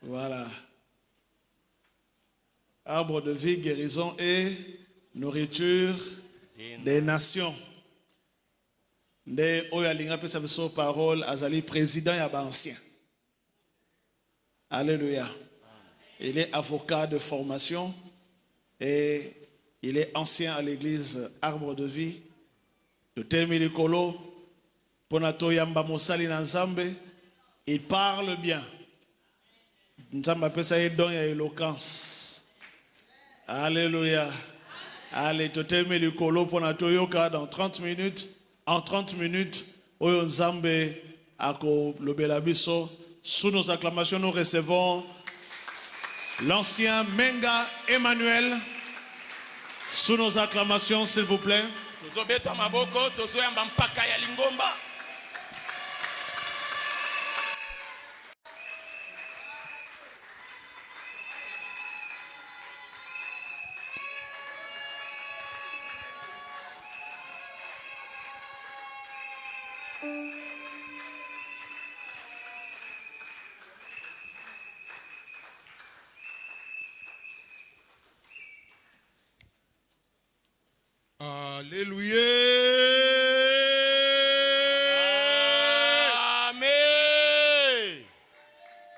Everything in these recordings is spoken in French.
Voilà. Arbre de vie, guérison et nourriture des nations. Nde oyo alinga pesa biso parole azali président ya ancien. Alléluia. Il est avocat de formation et il est ancien à l'église Arbre de vie de Temilikolo. Ponato yamba mosali na Nzambe, il parle bien. Nzambe pesa ye don ya éloquence. Alléluia. Allez, toteme likolo ponato yoka dans 30 minutes. En 30 minutes, oyo Nzambe ako lobela biso. Sous nos acclamations, nous recevons l'ancien Menga Emmanuel. Sous nos acclamations, s'il vous plaît. Tozobeta maboko, tozoyamba mpaka ya Lingomba. Alléluia. Amen.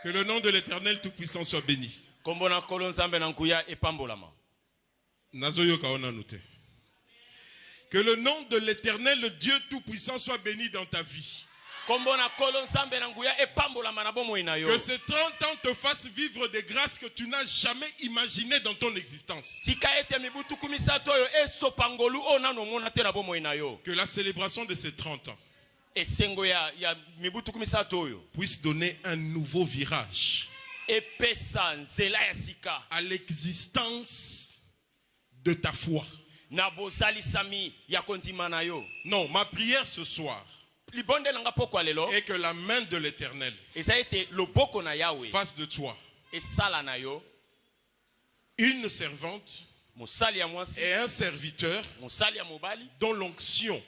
Que le nom de l'Éternel Tout-Puissant soit béni. Kombona kolo Nzambe na nkuya epambolama. Nazoyoka ona nute. Que le nom de l'Éternel, le Dieu Tout-Puissant, soit béni dans ta vie. Que ces 30 ans te fassent vivre des grâces que tu n'as jamais imaginées dans ton existence. Que la célébration de ces 30 ans puisse donner un nouveau virage à l'existence de ta foi. Non, ma prière ce soir et que la main de l'Éternel fasse de toi une servante et un serviteur dont l'onction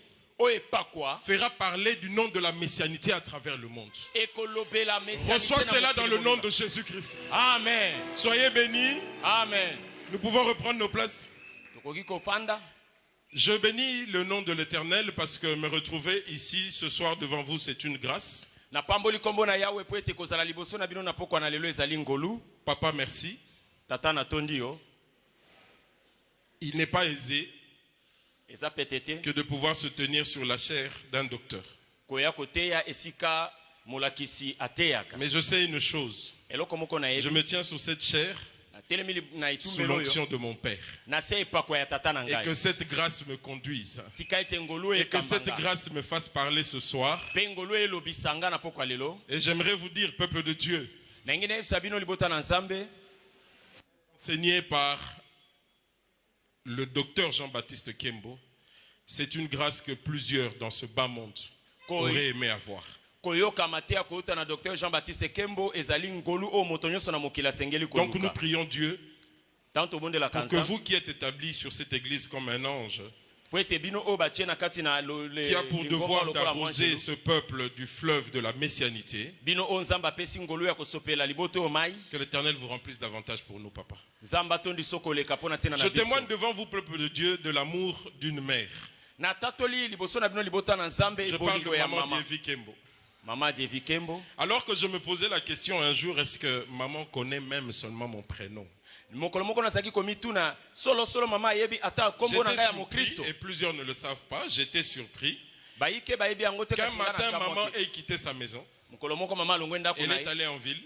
fera parler du nom de la messianité à travers le monde. Reçois cela dans le nom de Jésus-Christ. Amen. Soyez bénis. Amen. Nous pouvons reprendre nos places. Je bénis le nom de l'Éternel parce que me retrouver ici ce soir devant vous, c'est une grâce. Papa, merci. Il n'est pas aisé que de pouvoir se tenir sur la chair d'un docteur. Mais je sais une chose. Je me tiens sur cette chair sous l'onction de mon Père. Et que cette grâce me conduise. Et que cette grâce me fasse parler ce soir. Et j'aimerais vous dire, peuple de Dieu, enseigné par le docteur Jean-Baptiste Kembo, c'est une grâce que plusieurs dans ce bas monde auraient aimé avoir. Donc nous prions Dieu pour que vous qui êtes établis sur cette église comme un ange, qui a pour devoir d'arroser ce peuple du fleuve de la messianité, que l'Éternel vous remplisse davantage pour nous, papa. Je témoigne devant vous, peuple de Dieu, de l'amour d'une mère. Je parle de Maman Dievi Kembo. Alors que je me posais la question un jour, est-ce que maman connaît même seulement mon prénom? J'étais surpris, et plusieurs ne le savent pas, j'étais surpris qu'un matin maman ait quitté sa maison. Elle est allée en ville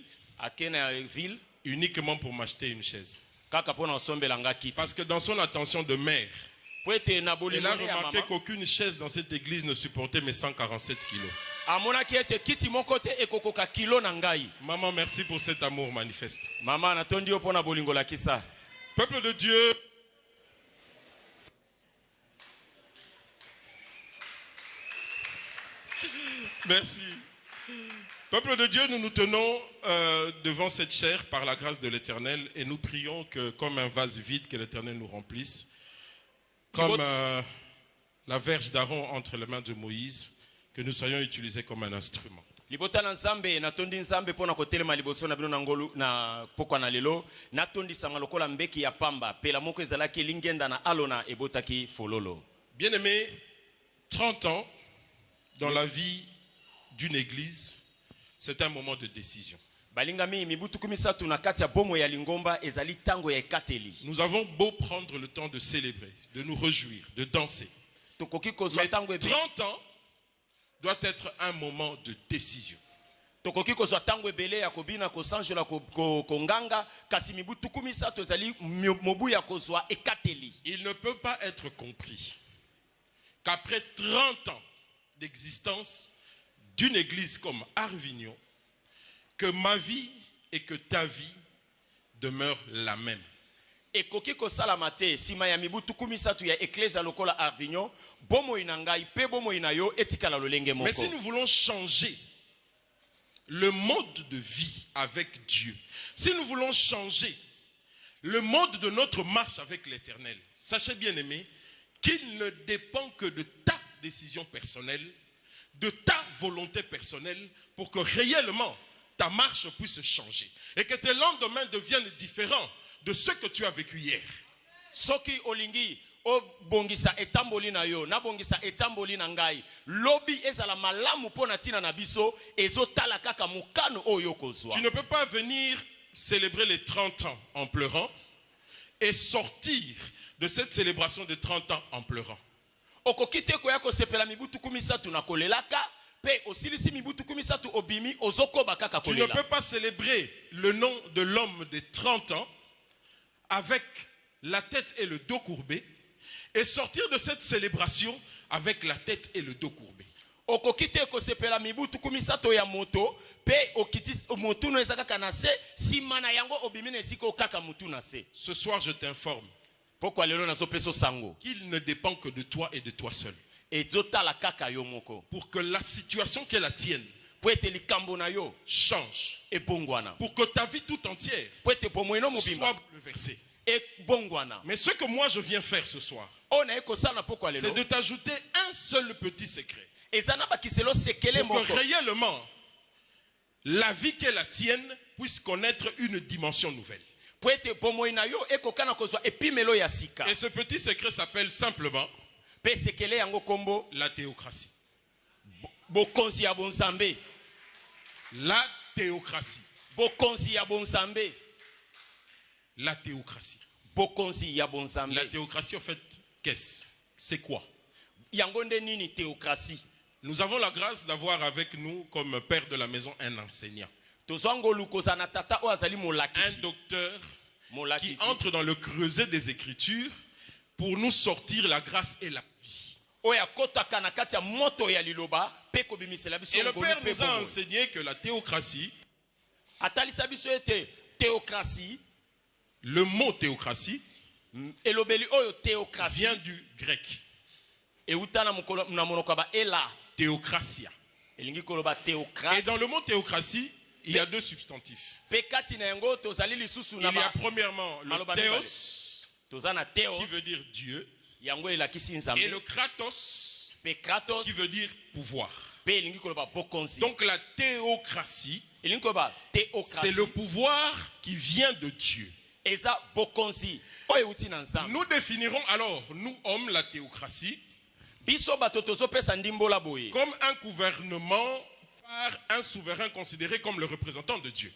uniquement pour m'acheter une chaise. Parce que dans son attention de mère, elle a remarqué qu'aucune chaise dans cette église ne supportait mes 147 kilos. Maman, merci pour cet amour manifeste. Peuple de Dieu, merci. Peuple de Dieu, nous nous tenons devant cette chair par la grâce de l'Éternel et nous prions que comme un vase vide, que l'Éternel nous remplisse. Comme la verge d'Aaron entre les mains de Moïse, que nous soyons utilisés comme un instrument. libota na nzambe natondi nzambe pona kotelema liboso na bino na ngolu na pokwa na lelo natondi sanga lokola mbeki ya pamba pela moko ezalaki lingenda na alona ebotaki fololo. Bien-aimé, 30 ans dans la vie d'une église, c'est un moment de décision. Nous avons beau prendre le temps de célébrer, de nous réjouir, de danser. Mais 30 ans doit être un moment de décision. Il ne peut pas être compris qu'après 30 ans d'existence d'une église comme Arvignon, que ma vie et que ta vie demeurent la même. Mais si nous voulons changer le mode de vie avec Dieu, si nous voulons changer le mode de notre marche avec l'Éternel, sachez bien aimé qu'il ne dépend que de ta décision personnelle, de ta volonté personnelle, pour que réellement ta marche puisse changer et que tes lendemains deviennent différents de ce que tu as vécu hier. Soki olingi o bongisa etamboli na yo na bongisa etamboli na ngai lobi ezala malamu pona tina na biso ezotala kaka mukano oyo kozwa. Tu ne peux pas venir célébrer les 30 ans en pleurant et sortir de cette célébration de 30 ans en pleurant. Okokite ko yako sepela mibutu 13 na kolelaka. Tu ne peux pas célébrer le nom de l'homme de 30 ans avec la tête et le dos courbés et sortir de cette célébration avec la tête et le dos courbés. Ce soir, je t'informe qu'il ne dépend que de toi et de toi seul. Pour que la situation qui est la tienne change. Pour que ta vie tout entière soit bouleversée. Mais ce que moi je viens faire ce soir, c'est de t'ajouter un seul petit secret. Pour que réellement la vie qui est la tienne puisse connaître une dimension nouvelle. Et ce petit secret s'appelle simplement la théocratie. La théocratie. La théocratie. La théocratie, en fait, qu'est-ce? C'est quoi? Nous avons la grâce d'avoir avec nous, comme père de la maison, un enseignant. Un docteur qui entre dans le creuset des Écritures pour nous sortir la grâce et la vie. Et le Père nous a enseigné que la théocratie, le mot théocratie vient du grec. Théocratia. Et dans le mot théocratie, il y a deux substantifs. Il y a premièrement le théos, qui veut dire Dieu, et le kratos, qui veut dire pouvoir. Donc la théocratie, c'est le pouvoir qui vient de Dieu. Nous définirons alors, nous hommes, la théocratie comme un gouvernement par un souverain considéré comme le représentant de Dieu.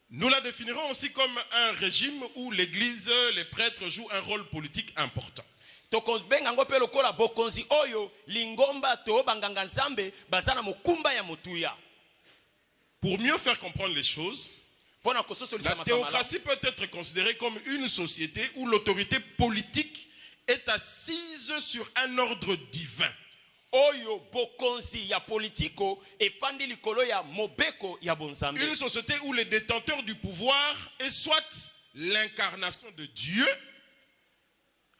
Nous la définirons aussi comme un régime où l'église, les prêtres jouent un rôle politique important. Pour mieux faire comprendre les choses, la théocratie peut être considérée comme une société où l'autorité politique est assise sur un ordre divin. Une société où les détenteurs du pouvoir est soit l'incarnation de Dieu,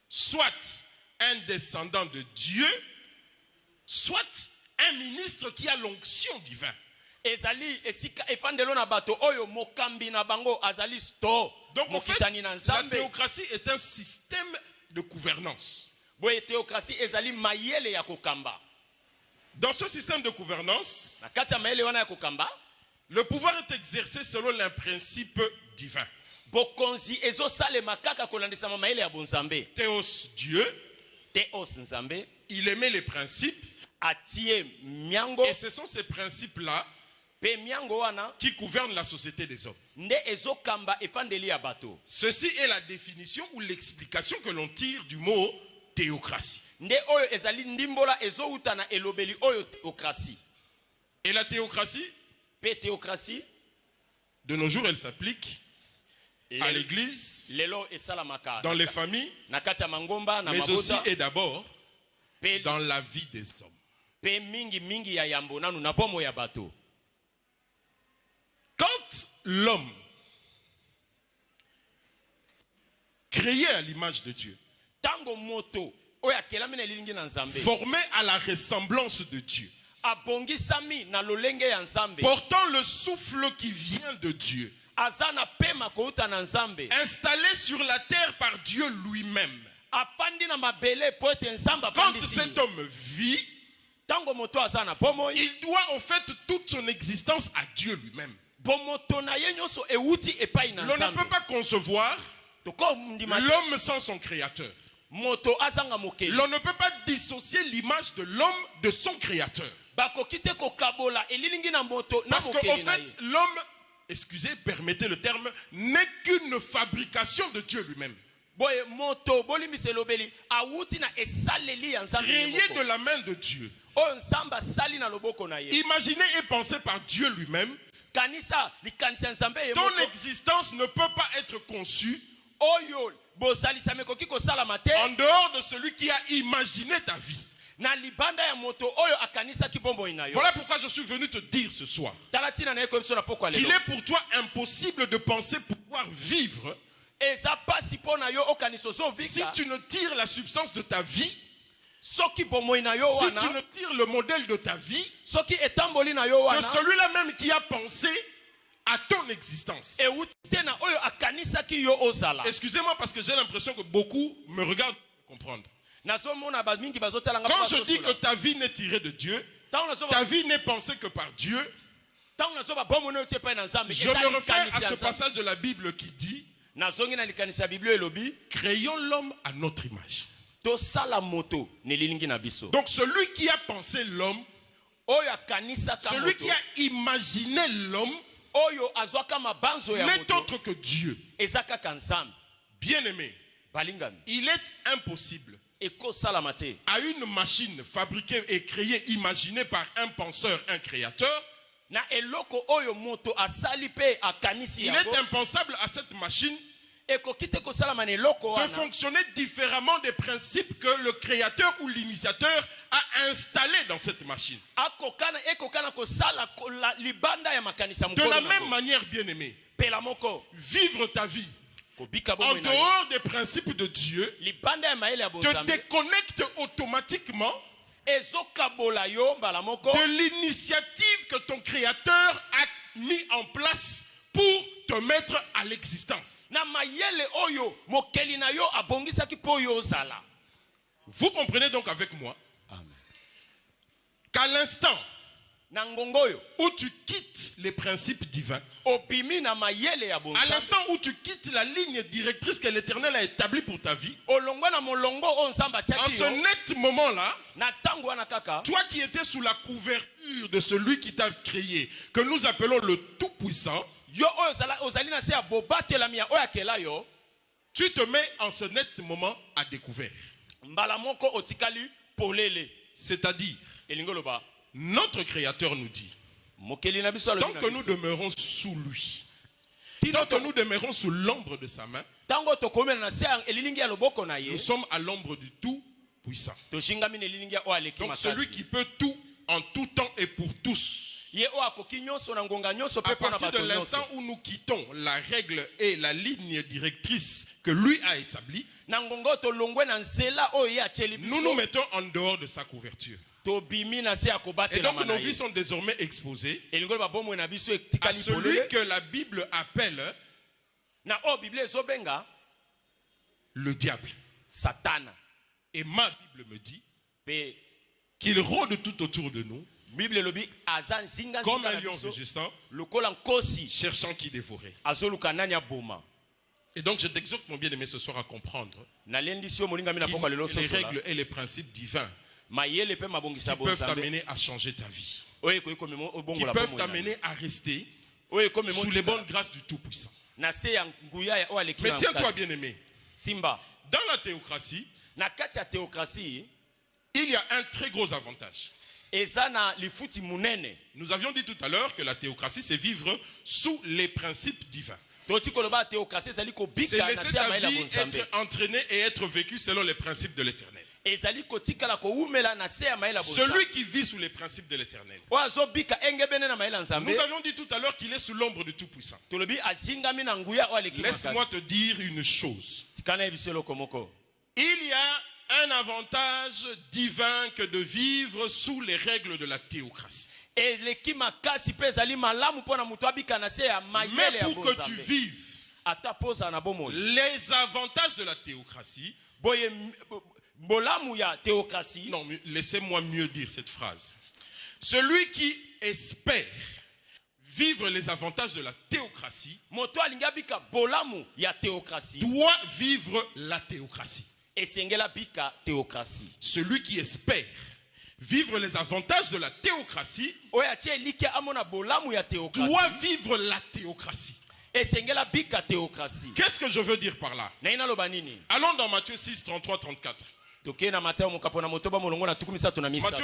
soit un descendant de Dieu, soit un ministre qui a l'onction divine. Donc en fait, la théocratie est un système de gouvernance. boye théocratie ezali mayele ya kokamba. Dans ce système de gouvernance, na kati ya mayele wana ya kokamba, le pouvoir est exercé selon un principe divin. Bokonzi ezosalema kaka kolandisama mayele ya bonzambe. Théos Dieu, Théos nzambe, il émet les principes. Atie miango. Et ce sont ces principes-là qui gouvernent la société des hommes. Ceci est la définition ou l'explication que l'on tire du mot théocratie. Et la théocratie, de nos jours, elle s'applique à l'église, dans les familles, mais aussi et d'abord dans la vie des hommes. Quand l'homme créé à l'image de Dieu, formé à la ressemblance de Dieu, portant le souffle qui vient de Dieu, installé sur la terre par Dieu lui-même, quand cet homme vit, il doit en fait toute son existence à Dieu lui-même. L'on ne peut pas concevoir l'homme sans son créateur. L'on ne peut pas dissocier l'image de l'homme de son créateur. Parce qu'en fait, l'homme, permettez le terme, n'est qu'une fabrication de Dieu lui-même. Créé de la main de Dieu. Imaginé et pensé par Dieu lui-même. Ton existence ne peut pas être conçue en dehors de celui qui a imaginé ta vie. Voilà pourquoi je suis venu te dire ce soir qu'il est pour toi impossible de penser pouvoir vivre si tu ne tires la substance de ta vie, si tu ne tires le modèle de ta vie de celui-là même qui a pensé à ton existence. Excusez-moi parce que j'ai l'impression que beaucoup me regardent pour comprendre. Quand je dis que ta vie n'est tirée de Dieu, ta vie n'est pensée que par Dieu, je me réfère à ce passage de la Bible qui dit: créons l'homme à notre image. Donc celui qui a pensé l'homme, celui qui a imaginé l'homme, n'est autre que Dieu. Bien-aimé, il est impossible à une machine fabriquée et créée, imaginée par un penseur, un créateur, il est impensable à cette machine de fonctionner différemment des principes que le créateur ou l'initiateur a installés dans cette machine. De la même manière, bien-aimé, vivre ta vie en dehors des principes de Dieu te déconnecte automatiquement de l'initiative que ton créateur a mis en place pour te mettre à l'existence. Vous comprenez donc avec moi qu'à l'instant où tu quittes les principes divins, à l'instant où tu quittes la ligne directrice que l'Éternel a établie pour ta vie, en ce net moment-là, toi qui étais sous la couverture de celui qui t'a créé, que nous appelons le Tout-Puissant, tu te mets en ce net moment à découvert. C'est-à-dire, notre Créateur nous dit, tant que nous demeurons sous lui, tant que nous demeurons sous l'ombre de sa main, nous sommes à l'ombre du Tout-Puissant. Donc celui qui peut tout en tout temps et pour tous. À partir de l'instant où nous quittons la règle et la ligne directrice que lui a établie, nous nous mettons en dehors de sa couverture. Et donc nos vies sont désormais exposées à celui que la Bible appelle le diable. Et ma Bible me dit qu'il rôde tout autour de nous comme un lion rugissant, cherchant qui dévorer. Et donc je t'exhorte, mon bien-aimé, ce soir à comprendre les règles et les principes divins qui peuvent t'amener à changer ta vie, qui peuvent t'amener à rester sous les bonnes grâces du Tout-Puissant. Mais tiens-toi, bien-aimé, dans la théocratie, il y a un très gros avantage. Nous avions dit tout à l'heure que la théocratie, c'est vivre sous les principes divins. C'est laisser ta vie être entraînée et être vécue selon les principes de l'Éternel. Celui qui vit sous les principes de l'Éternel. Nous avions dit tout à l'heure qu'il est sous l'ombre du Tout-Puissant. Laisse-moi te dire une chose. Il y a un avantage divin que de vivre sous les règles de la théocratie. Mais pour que tu vives les avantages de la théocratie, non, laissez-moi mieux dire cette phrase. Celui qui espère vivre les avantages de la théocratie doit vivre la théocratie. Celui qui espère vivre les avantages de la théocratie doit vivre la théocratie. Qu'est-ce que je veux dire par là? Allons dans Matthieu 6, 33, 34. Matthieu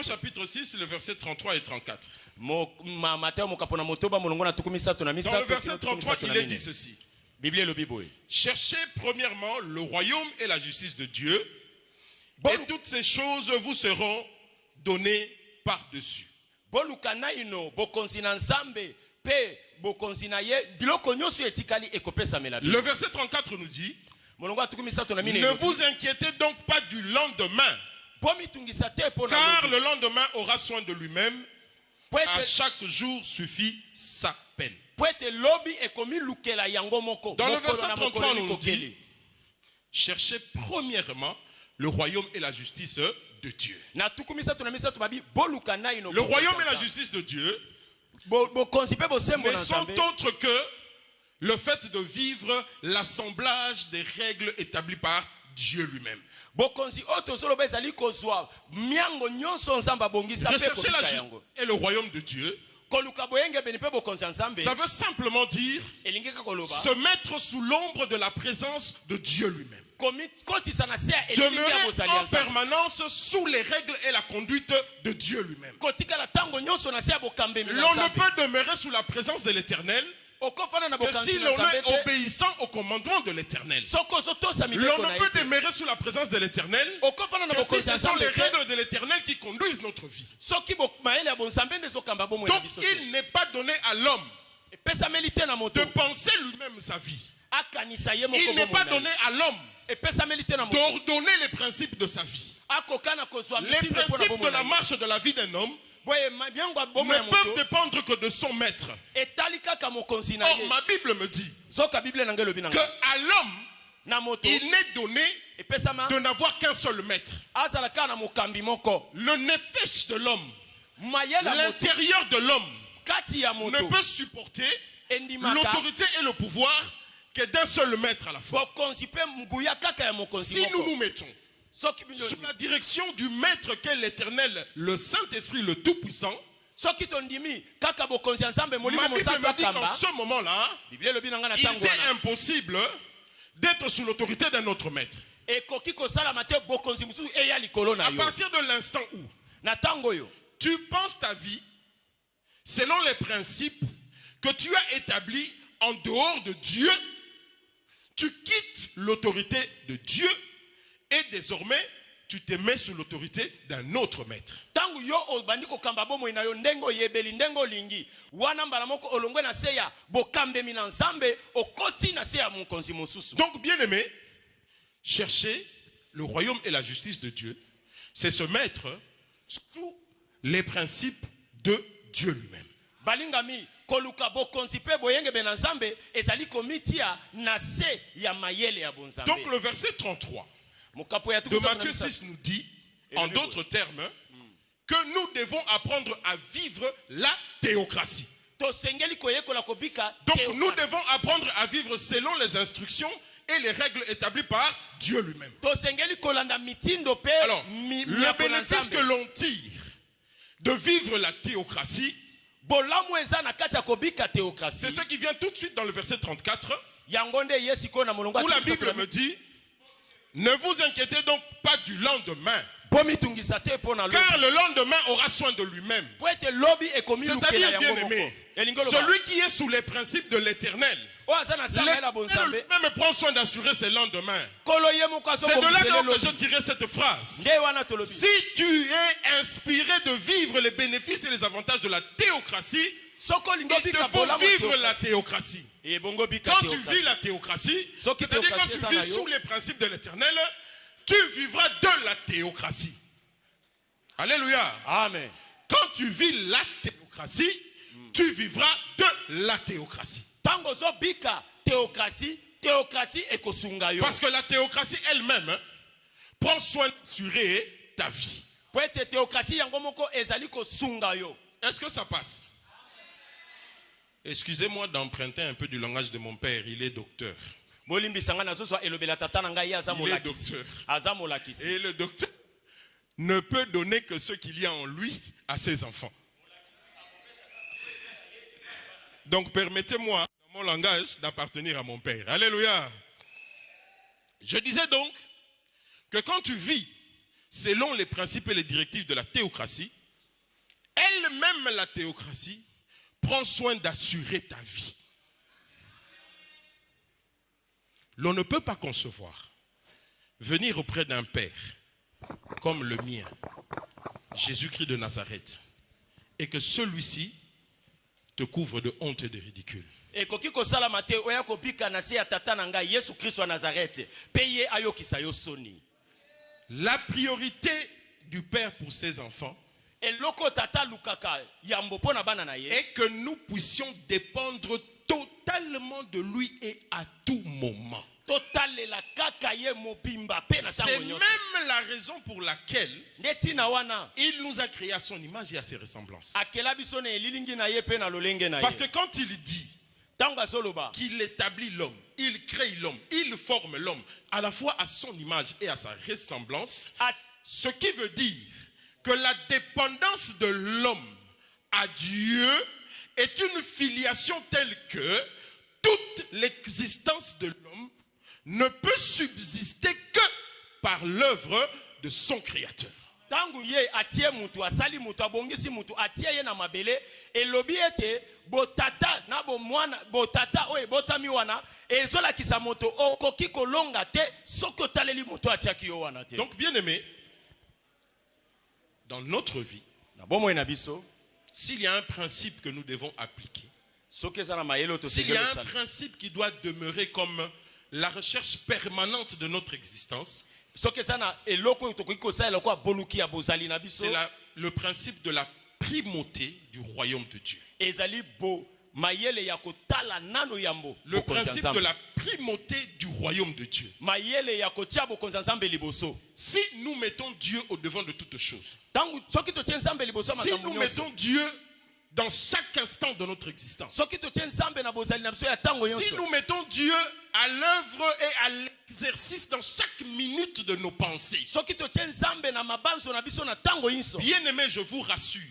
chapitre 6, le verset 33 et 34. Dans le verset 33, il est dit ceci. Cherchez premièrement le royaume et la justice de Dieu, et toutes ces choses vous seront données par-dessus. Le verset 34 nous dit: ne vous inquiétez donc pas du lendemain, car le lendemain aura soin de lui-même. À chaque jour suffit sa peine. Dans le verset 33, on nous dit: cherchez premièrement le royaume et la justice de Dieu. Le royaume et la justice de Dieu ne sont autres que le fait de vivre l'assemblage des règles établies par Dieu lui-même. Rechercher la justice et le royaume de Dieu, ça veut simplement dire se mettre sous l'ombre de la présence de Dieu lui-même. Demeurer en permanence sous les règles et la conduite de Dieu lui-même. L'on ne peut demeurer sous la présence de l'Éternel que si l'on est obéissant au commandement de l'Éternel. L'on ne peut demeurer sous la présence de l'Éternel que si ce sont les règles de l'Éternel qui conduisent notre vie. Donc il n'est pas donné à l'homme de penser lui-même sa vie. Il n'est pas donné à l'homme d'ordonner les principes de sa vie. Les principes de la marche de la vie d'un homme ne peuvent dépendre que de son maître. Or, ma Bible me dit qu'à l'homme, il n'est donné de n'avoir qu'un seul maître. Le nefesh de l'homme, l'intérieur de l'homme, ne peut supporter l'autorité et le pouvoir que d'un seul maître à la fois. Si nous nous mettons sous la direction du maître qu'est l'Éternel, le Saint-Esprit, le Tout-Puissant, ma Bible me dit qu'en ce moment-là, il était impossible d'être sous l'autorité d'un autre maître. À partir de l'instant où tu penses ta vie selon les principes que tu as établis en dehors de Dieu, tu quittes l'autorité de Dieu et désormais tu te mets sous l'autorité d'un autre maître. Donc bien aimé, chercher le royaume et la justice de Dieu, c'est se mettre sous les principes de Dieu lui-même. Donc le verset 33 de Matthieu 6 nous dit, en d'autres termes, que nous devons apprendre à vivre la théocratie. Donc nous devons apprendre à vivre selon les instructions et les règles établies par Dieu lui-même. Alors, le bénéfice que l'on tire de vivre la théocratie, c'est ce qui vient tout de suite dans le verset 34, où la Bible me dit, ne vous inquiétez donc pas du lendemain, car le lendemain aura soin de lui-même. C'est-à-dire, bien aimé, celui qui est sous les principes de l'éternel, l'éternel même prend soin d'assurer ses lendemains. C'est de là que je dirais cette phrase. Si tu es inspiré de vivre les bénéfices et les avantages de la théocratie, il te faut vivre la théocratie. Quand tu vis la théocratie, c'est-à-dire quand tu vis sous les principes de l'éternel, tu vivras de la théocratie. Alléluia. Amen. Quand tu vis la théocratie, tu vivras de la théocratie. Parce que la théocratie elle-même prend soin d'assurer ta vie. Est-ce que ça passe? Excusez-moi d'emprunter un peu du langage de mon père, il est docteur. Il est docteur. Et le docteur ne peut donner que ce qu'il y a en lui à ses enfants. Donc permettez-moi, dans mon langage, d'appartenir à mon père. Alléluia. Je disais donc que quand tu vis selon les principes et les directives de la théocratie, elle-même la théocratie prend soin d'assurer ta vie. L'on ne peut pas concevoir venir auprès d'un père comme le mien, Jésus-Christ de Nazareth, et que celui-ci te couvre de honte et de ridicule. La priorité du père pour ses enfants est que nous puissions dépendre totalement de lui et à tout moment. C'est même la raison pour laquelle il nous a créé à son image et à ses ressemblances. Parce que quand il dit qu'il établit l'homme, il crée l'homme, il forme l'homme à la fois à son image et à sa ressemblance, ce qui veut dire que la dépendance de l'homme à Dieu est une filiation telle que toute l'existence de l'homme ne peut subsister que par l'œuvre de son Créateur. Donc bien aimé, dans notre vie, s'il y a un principe que nous devons appliquer, s'il y a un principe qui doit demeurer comme la recherche permanente de notre existence, c'est le principe de la primauté du royaume de Dieu. Le principe de la primauté du royaume de Dieu. Si nous mettons Dieu au devant de toutes choses, si nous mettons Dieu dans chaque instant de notre existence, si nous mettons Dieu à l'œuvre et à l'exercice dans chaque minute de nos pensées, bien aimé, je vous rassure,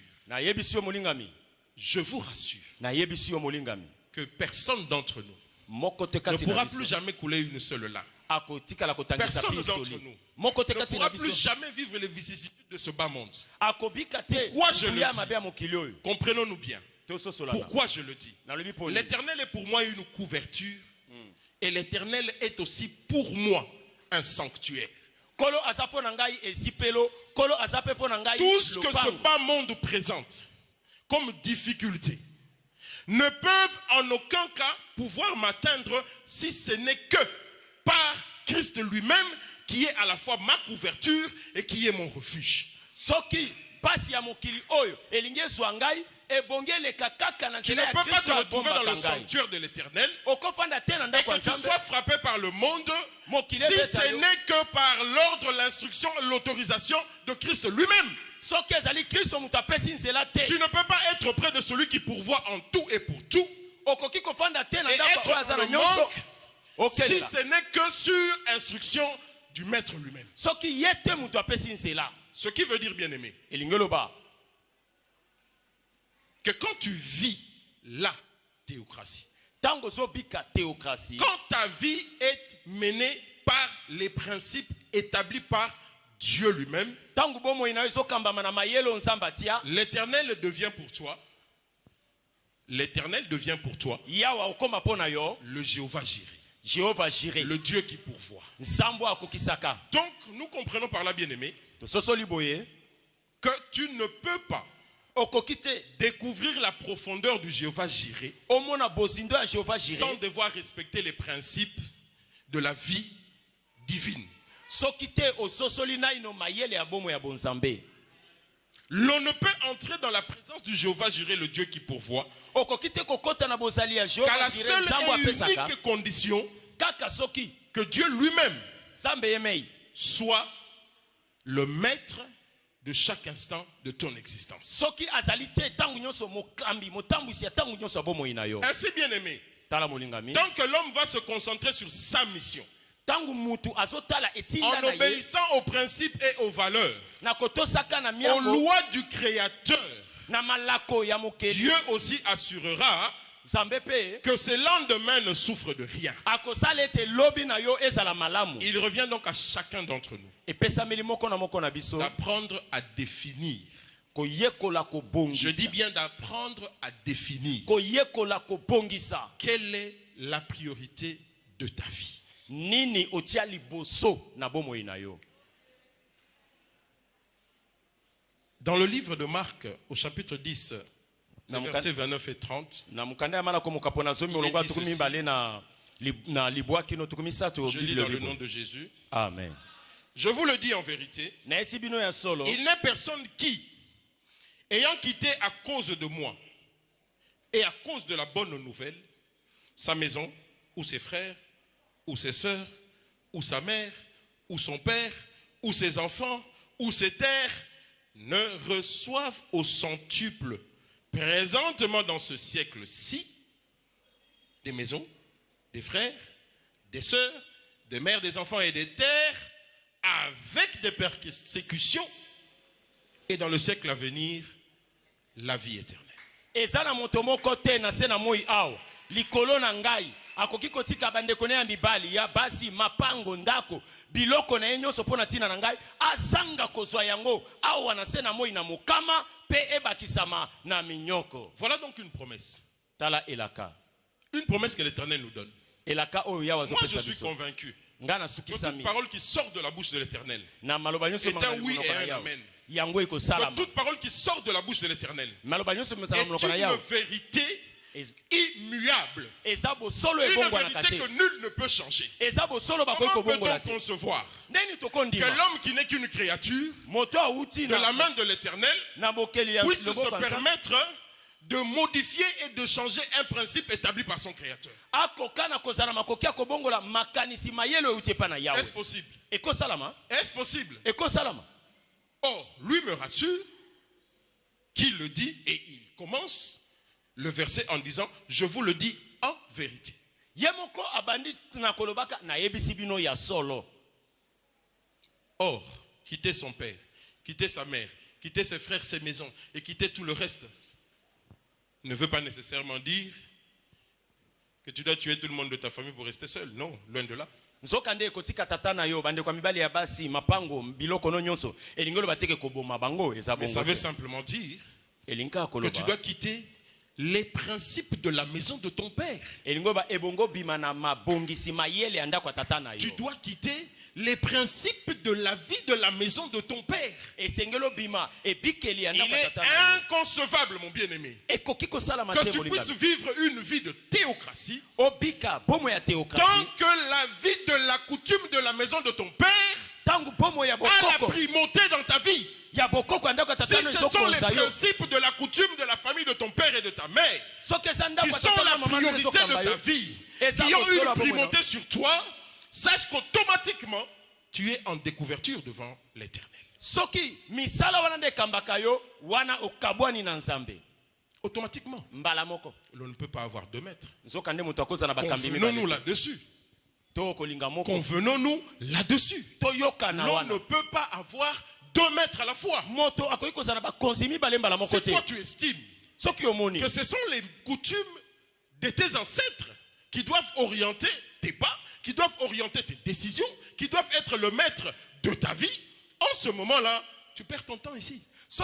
que personne d'entre nous ne pourra plus jamais couler une seule larme. Personne d'entre nous ne pourra plus jamais vivre les vicissitudes de ce bas monde. Pourquoi je le dis? Comprenons-nous bien. Pourquoi je le dis? L'Éternel est pour moi une couverture et l'Éternel est aussi pour moi un sanctuaire. Tout ce que ce bas monde présente comme difficulté ne peuvent en aucun cas pouvoir m'atteindre si ce n'est que par Christ lui-même qui est à la fois ma couverture et qui est mon refuge. Tu ne peux pas te retrouver dans le sanctuaire de l'Éternel et que tu sois frappé par le monde si ce n'est que par l'ordre, l'instruction, l'autorisation de Christ lui-même. Tu ne peux pas être auprès de celui qui pourvoit en tout et pour tout et être en manque si ce n'est que sur instruction du maître lui-même. Ce qui veut dire, bien-aimé, que quand tu vis la théocratie, quand ta vie est menée par les principes établis par Dieu lui-même, l'Éternel devient pour toi. L'Éternel devient pour toi le Jéhovah Jireh, le Dieu qui pourvoit. Donc nous comprenons par là, bien-aimé, que tu ne peux pas découvrir la profondeur du Jéhovah Jireh sans devoir respecter les principes de la vie divine. L'on ne peut entrer dans la présence du Jéhovah Jireh, le Dieu qui pourvoit, qu'à la seule et unique condition que Dieu lui-même soit le maître de chaque instant de ton existence. Ainsi, bien aimé, tant que l'homme va se concentrer sur sa mission, en obéissant aux principes et aux valeurs, aux lois du Créateur, Dieu aussi assurera que ce lendemain ne souffre de rien. Il revient donc à chacun d'entre nous d'apprendre à définir. Je dis bien d'apprendre à définir quelle est la priorité de ta vie. Dans le livre de Marc, au chapitre 10, versets 29 et 30, je lis dans le nom de Jésus. Amen. Je vous le dis en vérité, il n'est personne qui, ayant quitté à cause de moi et à cause de la bonne nouvelle, sa maison ou ses frères, ou ses sœurs, ou sa mère, ou son père, ou ses enfants, ou ses terres, ne reçoivent au centuple présentement dans ce siècle-ci des maisons, des frères, des sœurs, des mères, des enfants et des terres avec des persécutions et dans le siècle à venir, la vie éternelle. Akoki kotika bandeko na mibali ya basi mapango ndako biloko na enyo sopona tina na ngai azanga kozwa yango au wanasena moi na mukama pe ebakisama na minyoko. Voilà donc une promesse. Tala elaka. Une promesse que l'Éternel nous donne. Elaka o ya wazo pesa. Moi je suis convaincu. Ngana sukisa mi. Toute parole qui sort de la bouche de l'Éternel. Na maloba nyoso est un oui et un amen. Yango iko salama. Toute parole qui sort de la bouche de l'Éternel. Maloba nyoso mesa maloba na yawo. Une vérité immuable. Une vérité que nul ne peut changer. Comment peut-on concevoir que l'homme qui n'est qu'une créature de la main de l'Éternel puisse se permettre de modifier et de changer un principe établi par son Créateur? Est-ce possible? Est-ce possible? Or, lui me rassure qu'il le dit et il commence le verset en disant, je vous le dis en vérité. Or, quitter son père, quitter sa mère, quitter ses frères, ses maisons et quitter tout le reste ne veut pas nécessairement dire que tu dois tuer tout le monde de ta famille pour rester seul. Non, loin de là. Mais ça veut simplement dire que tu dois quitter les principes de la maison de ton père. Tu dois quitter les principes de la vie de la maison de ton père. Il est inconcevable, mon bien-aimé, que tu puisses vivre une vie de théocratie tant que la vie de la coutume de la maison de ton père a la primauté dans ta vie. Si ce sont les principes de la coutume de la famille de ton père et de ta mère qui sont la priorité de ta vie, qui ont une primauté sur toi, sache qu'automatiquement, tu es en découverture devant l'Éternel. Automatiquement. L'on ne peut pas avoir 2 maîtres. Convenons-nous là-dessus. Convenons-nous là-dessus. L'on ne peut pas avoir 2 maîtres à la fois. Si toi tu estimes que ce sont les coutumes de tes ancêtres qui doivent orienter tes pas, qui doivent orienter tes décisions, qui doivent être le maître de ta vie, en ce moment-là, tu perds ton temps ici. Et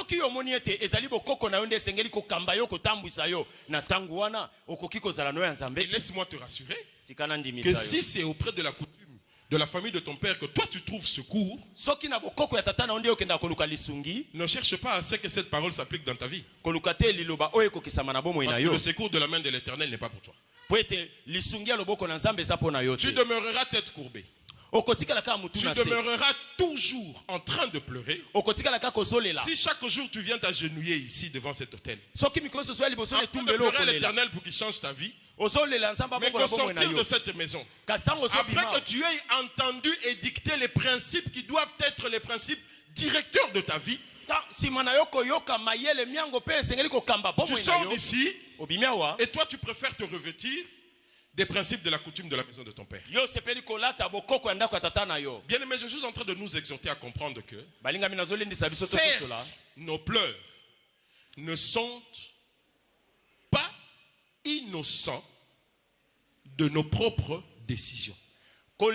laisse-moi te rassurer que si c'est auprès de la coutume de la famille de ton père que toi tu trouves secours, ne cherche pas à ce que cette parole s'applique dans ta vie. Parce que le secours de la main de l'Éternel n'est pas pour toi. Tu demeureras tête courbée. Tu demeureras toujours en train de pleurer. Si chaque jour tu viens t'agenouiller ici devant cet hôtel, en train de pleurer à l'Éternel pour qu'il change ta vie, mais qu'au sortir de cette maison, après que tu aies entendu édicter les principes qui doivent être les principes directeurs de ta vie, tu sors d'ici et toi tu préfères te revêtir des principes de la coutume de la maison de ton père. Bien aimé, je suis en train de nous exhorter à comprendre que certes, nos pleurs ne sont pas innocents de nos propres décisions. Ce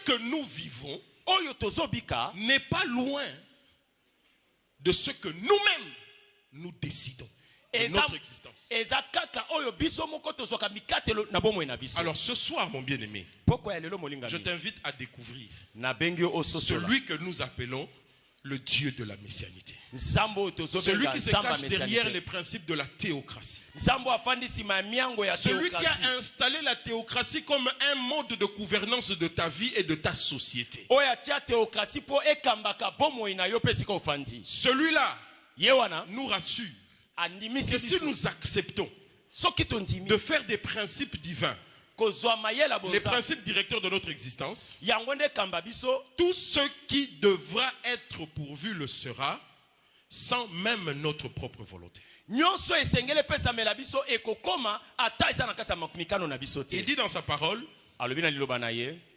que nous vivons n'est pas loin de ce que nous-mêmes nous décidons. Notre existence. Alors ce soir, mon bien-aimé, je t'invite à découvrir celui que nous appelons le Dieu de la messianité. Celui qui se cache derrière les principes de la théocratie. Celui qui a installé la théocratie comme un mode de gouvernance de ta vie et de ta société. Celui-là nous rassure que si nous acceptons de faire des principes divins, les principes directeurs de notre existence, tout ce qui devra être pourvu le sera, sans même notre propre volonté. Il dit dans sa parole,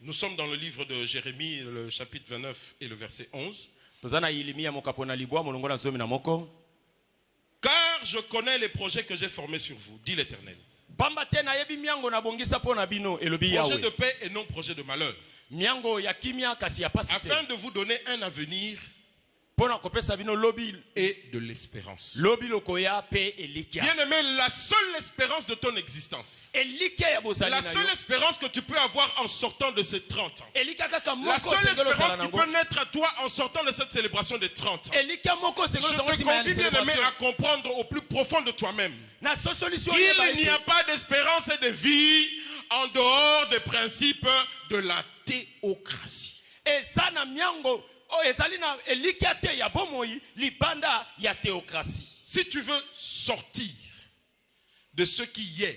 nous sommes dans le livre de Jérémie, le chapitre 29 et le verset 11. Car je connais les projets que j'ai formés sur vous, dit l'Éternel. Projet de paix et non projet de malheur. Afin de vous donner un avenir et de l'espérance. Bien aimé, la seule espérance de ton existence, la seule espérance que tu peux avoir en sortant de ces 30 ans, la seule espérance qui peut naître à toi en sortant de cette célébration des 30 ans, je te convie, bien aimé, à comprendre au plus profond de toi-même qu'il n'y a pas d'espérance et de vie en dehors des principes de la théocratie. Si tu veux sortir de ce qui hier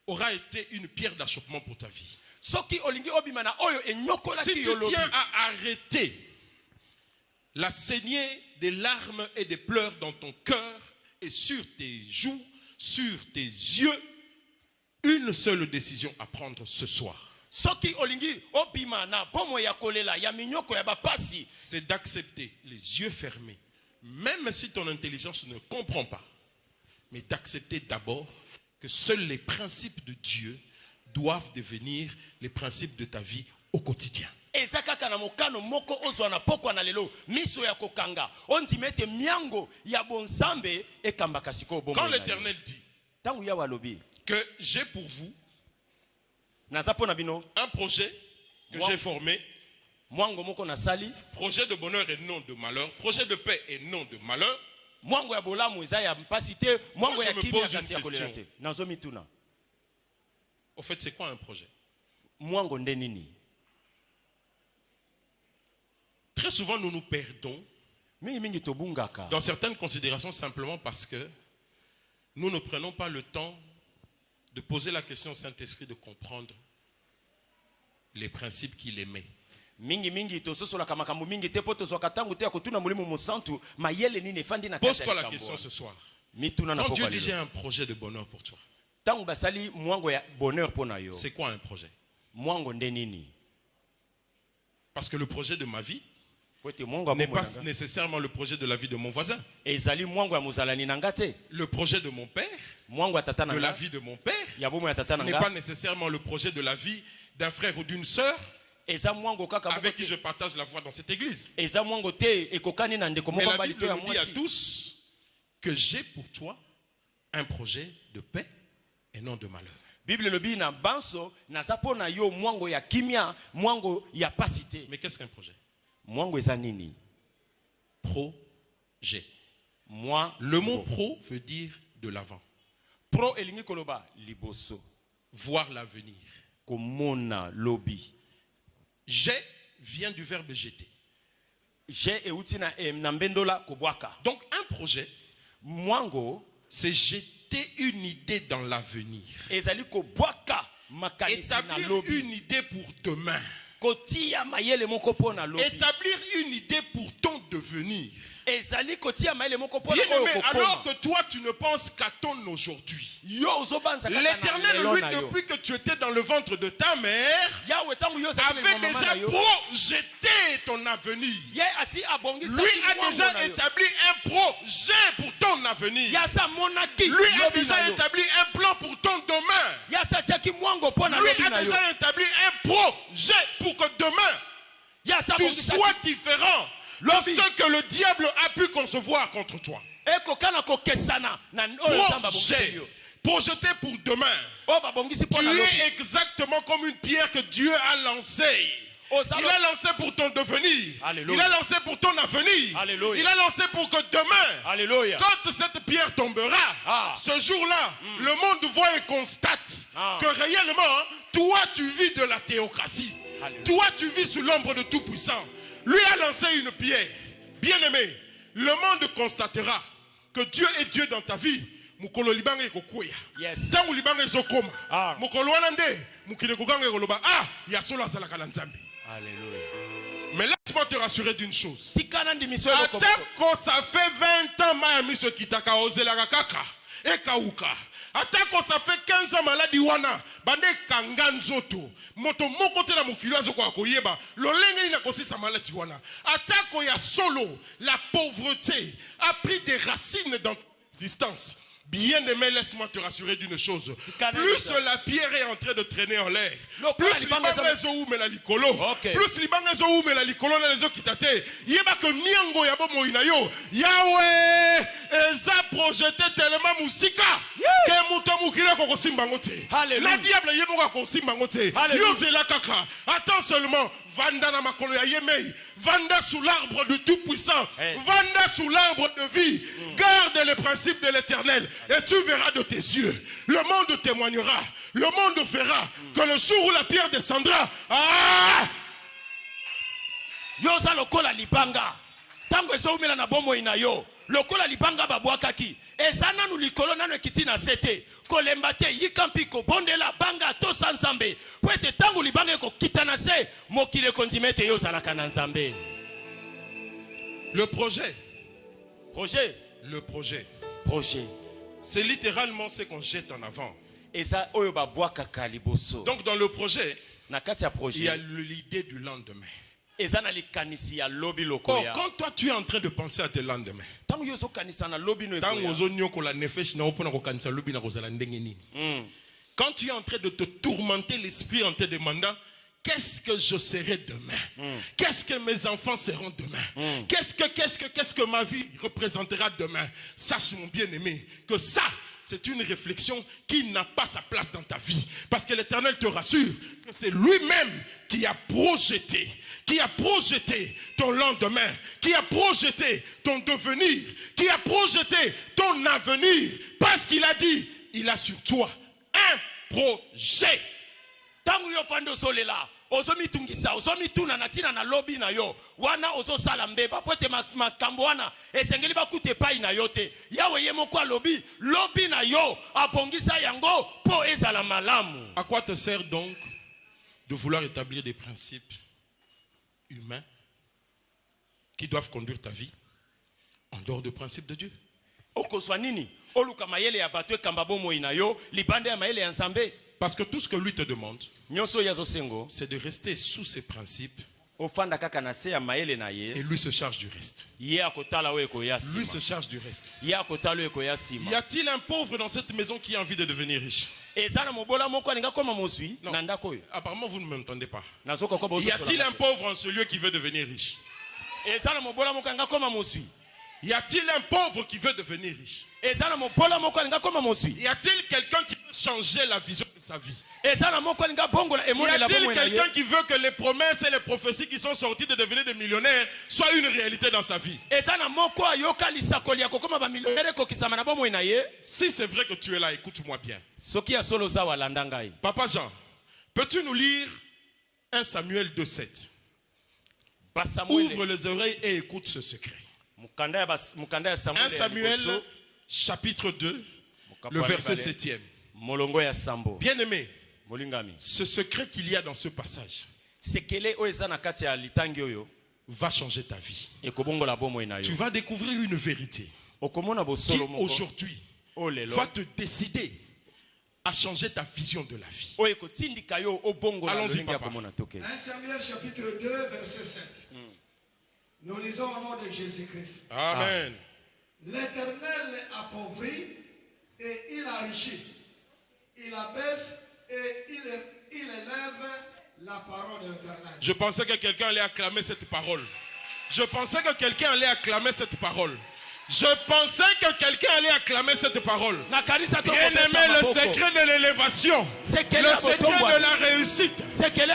aura été une pierre d'achoppement pour ta vie, si tu tiens à arrêter la saignée des larmes et des pleurs dans ton cœur et sur tes joues, sur tes yeux, une seule décision à prendre ce soir. C'est d'accepter les yeux fermés, même si ton intelligence ne comprend pas, mais d'accepter d'abord que seuls les principes de Dieu doivent devenir les principes de ta vie au quotidien. Quand l'Éternel dit que j'ai pour vous un projet que j'ai formé, projet de bonheur et non de malheur, projet de paix et non de malheur, moi je me pose une question. Au fait, c'est quoi un projet? Très souvent, nous nous perdons dans certaines considérations simplement parce que nous ne prenons pas le temps de poser la question au Saint-Esprit de comprendre les principes qu'il émet. Pose-toi la question ce soir. Quand Dieu dit j'ai un projet de bonheur pour toi, c'est quoi un projet? Parce que le projet de ma vie n'est pas nécessairement le projet de la vie de mon voisin. Le projet de mon père, de la vie de mon père, n'est pas nécessairement le projet de la vie d'un frère ou d'une sœur avec qui je partage la foi dans cette église. Mais la Bible nous dit à tous que j'ai pour toi un projet de paix et non de malheur. Mais qu'est-ce qu'un projet? Projet. Le mot pro veut dire de l'avant. Pro elingi koloba liboso. Voir l'avenir. Komona lobi. J'ai vient du verbe jeter. J'ai eutina nambendola kobwaka. Donc un projet, mwango, c'est jeter une idée dans l'avenir. Ezali kobwaka makanisi na lobi. Établir une idée pour demain. Établir une idée pour ton devenir. Bien-aimé, alors que toi tu ne penses qu'à ton aujourd'hui. L'Éternel, lui, depuis que tu étais dans le ventre de ta mère, avait déjà projeté ton avenir. Lui a déjà établi un projet pour ton avenir. Lui a déjà établi un plan pour ton demain. Lui a déjà établi un projet pour que demain tu sois différent de ce que le diable a pu concevoir contre toi. Projeté pour demain. Tu es exactement comme une pierre que Dieu a lancée. Il a lancé pour ton devenir. Alléluia. Il a lancé pour ton avenir. Alléluia. Il a lancé pour que demain, Alléluia, quand cette pierre tombera, ce jour-là, le monde voit et constate que réellement, toi tu vis de la théocratie. Alléluia. Toi tu vis sous l'ombre de Tout-Puissant. Lui a lancé une pierre. Bien-aimé, le monde constatera que Dieu est Dieu dans ta vie. Mukolo libanga ekokuya. Yes. Tangu libanga ezokoma. Mukolo wana nde mukile kokanga ekoloba ya solo azalaka na Nzambe. Alléluia. Mais laisse-moi te rassurer d'une chose. Atako ça fait 20 ans Miami se kitaka ozelaka kaka ekauka. Atako ça fait 15 ans maladi wana bande kanga nzoto moto moko te na mokili azoko akoyeba lolenge na kosisa maladi wana. Atako ya solo la pauvreté a pris des racines dans l'existence. Bien-aimé, laisse-moi te rassurer d'une chose. Plus la pierre est en train de traîner en l'air, plus libangezo ou melalikolo, plus libangezo ou melalikolo na lezo kitate, yeba que miango yabo moinayo, Yahweh eza projeté tellement musika que muto mukile ko kosimba ngote. La diable yebo ko kosimba ngote. Yozela kaka. Attends seulement, vanda na makolo ya yemei, vanda sous l'arbre du Tout-Puissant, vanda sous l'arbre de vie. Garde les principes de l'Éternel. Et tu verras de tes yeux. Le monde témoignera. Le monde verra que le jour où la pierre descendra. Yoza lokola libanga. Tango eso umela na bomo inayo. Lokola libanga babwakaki. Ezana nu likolo nano ekiti na sete. Kolemba te yikampiko bondela banga to sanzambe. Poete tango libanga eko kitana se mokile kondimete yoza la kananzambe. Le projet. Projet. Le projet. Projet. C'est littéralement ce qu'on jette en avant. Donc dans le projet, il y a l'idée du lendemain. Or, quand toi tu es en train de penser à tes lendemains, quand tu es en train de te tourmenter l'esprit en te demandant qu'est-ce que je serai demain? Qu'est-ce que mes enfants seront demain? Qu'est-ce que ma vie représentera demain? Sache mon bien-aimé que ça, c'est une réflexion qui n'a pas sa place dans ta vie. Parce que l'Éternel te rassure que c'est lui-même qui a projeté ton lendemain, qui a projeté ton devenir, qui a projeté ton avenir. Parce qu'il a dit, il a sur toi un projet. Tangu yo fando solela ozomi tungisa ozomi tuna na tina na lobby na yo wana ozo sala mbeba pote makambo wana esengeli bakute pai na yo te yawe ye moko alobi lobby na yo abongisa yango po ezala malamu. À quoi te sert donc de vouloir établir des principes humains qui doivent conduire ta vie en dehors des principes de Dieu? Okozwa nini oluka mayele ya bato ekamba bomoi na yo libande ya mayele ya Nzambe? Parce que tout ce que lui te demande, c'est de rester sous ses principes. Et lui se charge du reste. Lui se charge du reste. Y a-t-il un pauvre dans cette maison qui a envie de devenir riche? Non. Apparemment, vous ne m'entendez pas. Y a-t-il un pauvre en ce lieu qui veut devenir riche? Y a-t-il un pauvre qui veut devenir riche? Y a-t-il quelqu'un qui veut changer la vision de sa vie? Y a-t-il quelqu'un qui veut que les promesses et les prophéties qui sont sorties de devenir des millionnaires soient une réalité dans sa vie? Si c'est vrai que tu es là, écoute-moi bien. Papa Jean, peux-tu nous lire 1 Samuel 2,7? Ouvre les oreilles et écoute ce secret. 1 Samuel chapitre 2, le verset 7e. Bien-aimé, ce secret qu'il y a dans ce passage va changer ta vie. Tu vas découvrir une vérité qui aujourd'hui va te décider à changer ta vision de la vie. Allons-y, papa. 1 Samuel chapitre 2, verset 7. Nous lisons au nom de Jésus-Christ. Amen. L'Éternel appauvrit et il enrichit. Il abaisse et il élève la parole de l'Éternel. Je pensais que quelqu'un allait acclamer cette parole. Je pensais que quelqu'un allait acclamer cette parole. Je pensais que quelqu'un allait acclamer cette parole. Bien-aimé, le secret de l'élévation, le secret de la réussite, le secret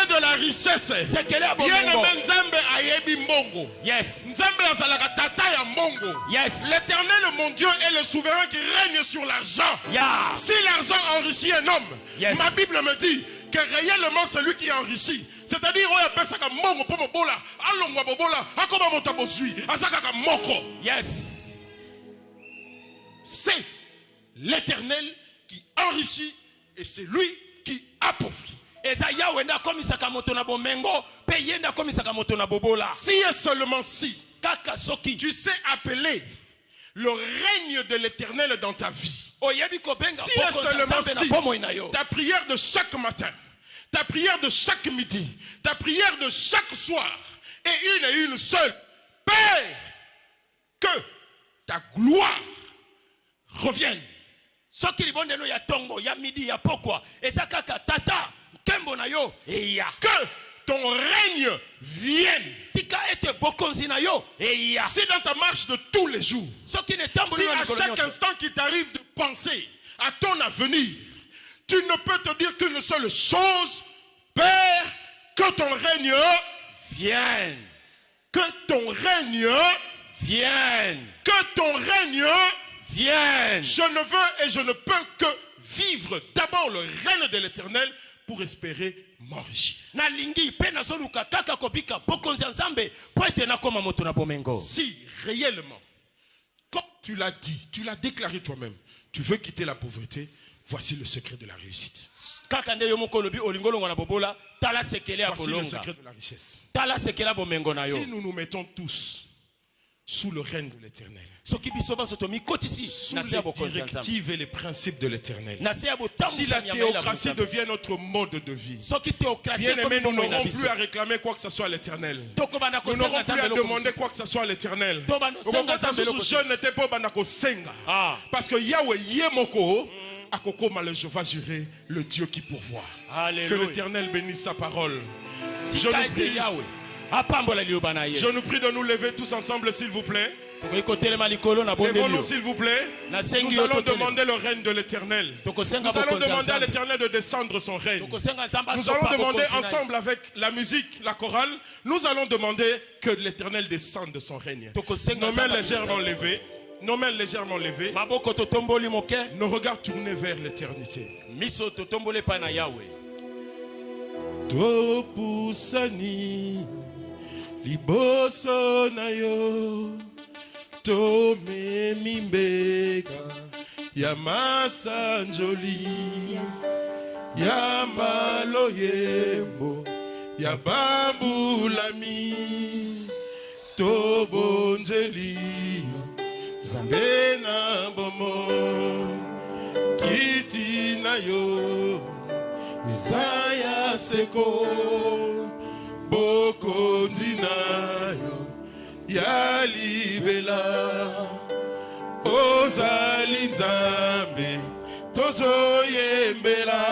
de la richesse. Bien-aimé, Nzambe ayebi mbongo. Nzambe azalaka tata ya mbongo. L'Éternel, mon Dieu, est le souverain qui règne sur l'argent. Si l'argent enrichit un homme, ma Bible me dit que réellement celui qui est enrichi, c'est-à-dire c'est l'Éternel qui enrichit et c'est lui qui appauvrit. Si et seulement si tu sais appeler le règne de l'Éternel dans ta vie, si et seulement si ta prière de chaque matin, ta prière de chaque midi, ta prière de chaque soir est une seule: Père, que ta gloire revienne. Que ton règne vienne. Si dans ta marche de tous les jours, si à chaque instant qui t'arrive de penser à ton avenir, tu ne peux te dire qu'une seule chose: Père, que ton règne vienne. Que ton règne vienne. Que ton règne vienne. Je ne veux et je ne peux que vivre d'abord le règne de l'Éternel pour espérer m'enrichir. Si réellement, comme tu l'as dit, tu l'as déclaré toi-même, tu veux quitter la pauvreté, voici le secret de la réussite. Voici le secret de la richesse. Si nous nous mettons tous sous le règne de l'Éternel, sous les directives et les principes de l'Éternel, si la théocratie devient notre mode de vie, bien aimé, nous n'aurons plus à réclamer quoi que ce soit à l'Éternel. Nous n'aurons plus à demander quoi que ce soit à l'Éternel. Parce que Yahweh Yemoko Akokoma, je vais jurer le Dieu qui pourvoit. Que l'Éternel bénisse sa parole. Je nous prie de nous lever tous ensemble, s'il vous plaît. Lèvons-nous, s'il vous plaît. Nous allons demander le règne de l'Éternel. Nous allons demander à l'Éternel de descendre son règne. Nous allons demander ensemble avec la musique, la chorale. Nous allons demander que l'Éternel descende de son règne. Nos mains légèrement levées. Nos mains légèrement levées. Nos regards tournés vers l'éternité. topusani liboso na yo tomemi mbeka ya masanjoli ya maloyembo ya babulami tobonzeli Nzambe na bomo kiti na yo Isaya seko bokonzi na yo ya libela ozali Nzambe tozoyembela